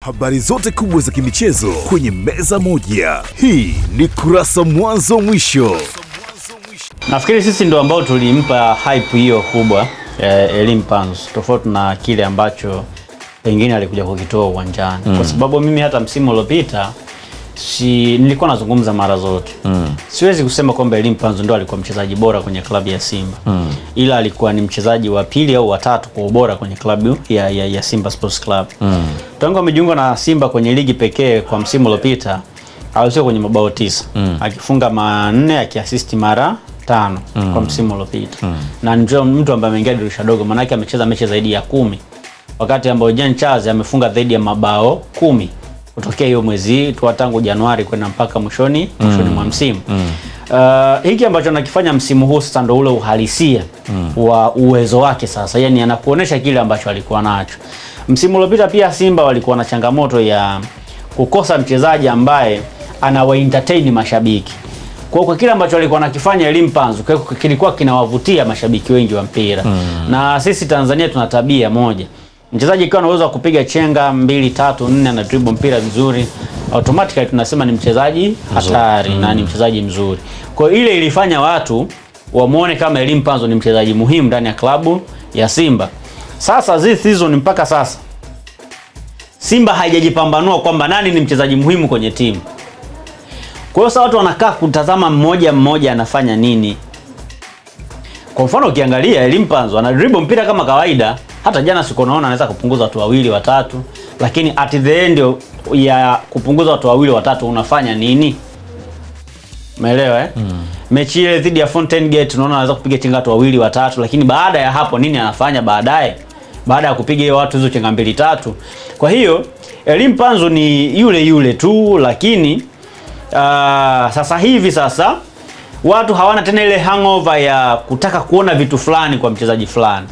Habari zote kubwa za kimichezo kwenye meza moja. Hii ni Kurasa Mwanzo Mwisho. Nafikiri sisi ndio ambao tulimpa hype hiyo kubwa Elie Mpanzu, tofauti na kile ambacho pengine alikuja kukitoa uwanjani. Kwa sababu mimi hata msimu uliopita nilikuwa nazungumza mara zote. Siwezi kusema kwamba Elie Mpanzu ndio alikuwa mchezaji bora kwenye klabu ya Simba. Ila alikuwa ni mchezaji wa pili au wa tatu kwa ubora kwenye klabu ya Simba Sports Club. Tangu amejiunga na Simba kwenye ligi pekee kwa msimu uliopita, alikuwa kwenye mabao 9. Akifunga 4, akiassist mara 5 kwa msimu uliopita. Na ndio mtu ambaye ameingia dirisha dogo, maana yake amecheza mechi zaidi ya 10. Wakati ambao Jean Charles amefunga zaidi ya mabao 10 kutokea hiyo mwezi tu tangu Januari kwenda mpaka mwishoni mwa msimu. Hiki ambacho anakifanya msimu huu sasa ndio ule uhalisia wa uwezo wake sasa. Yaani anakuonesha kile ambacho alikuwa nacho. Msimu uliopita pia Simba walikuwa na changamoto ya kukosa mchezaji ambaye anawa-entertain mashabiki. Kwa kile ambacho alikuwa anakifanya Elie Mpanzu kilikuwa kinawavutia mashabiki wengi wa mpira. Na sisi Tanzania tuna tabia moja. Mchezaji kwa anaweza kupiga chenga 2, 3, 4 na dribble mpira vizuri, automatically tunasema ni mchezaji hatari na ni mchezaji mzuri. Kwa ile ilifanya watu wamuone kama Elie Mpanzu ni mchezaji muhimu ndani ya klabu ya Simba. Sasa this season mpaka sasa Simba haijajipambanua kwamba nani ni mchezaji muhimu kwenye timu. Kwa hiyo sasa watu wanakaa kutazama mmoja anafanya nini. Kwa mfano ukiangalia Elie Mpanzu ana dribble mpira kama kawaida. Hata jana siko naona anaweza kupunguza watu 2, 3, lakini at the end ya kupunguza watu 2, 3 unafanya nini? Umeelewa Mechi ile dhidi ya Fountain Gate tunaona anaweza kupiga chenga watu 2, 3, lakini baada ya hapo nini anafanya baadaye? Baada ya kupiga hiyo watu hizo chenga 2, 3. Kwa hiyo Elie Mpanzu ni yule tu, lakini sasa hivi watu hawana tena ile hangover ya kutaka kuona vitu fulani kwa mchezaji fulani.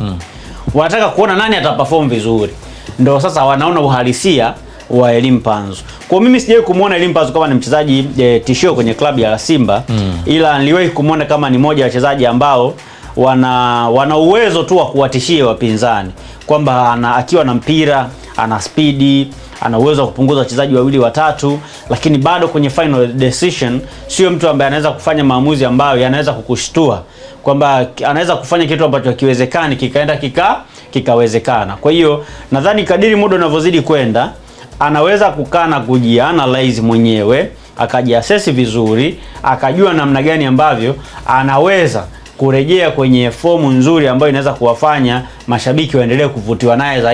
Wanataka kuona nani ataperform vizuri. Ndio sasa wanaona uhalisia wa Elie Mpanzu. Kwa mimi sijawahi kumuona Elie Mpanzu kama ni mchezaji tishio kwenye klabu ya Simba, ila niliwahi kumuona kama ni moja ya wachezaji ambao wana uwezo tu wa kuwatishia wapinzani, kwamba akiwa na mpira, ana speed, ana uwezo wa kupunguza wachezaji 2, 3, lakini bado kwenye final decision sio mtu ambaye anaweza kufanya maamuzi ambayo yanaweza kukushtua, kwamba anaweza kufanya kitu ambacho hakiwezekani kikaenda kikawezekana. Kwa hiyo nadhani kadiri muda unavyozidi kwenda anaweza kukaa na kujianalyze mwenyewe, akajiassess vizuri, akajua namna gani ambavyo anaweza kurejea kwenye fomu nzuri ambayo inaweza kuwafanya mashabiki waendelee kuvutiwa naye zaidi.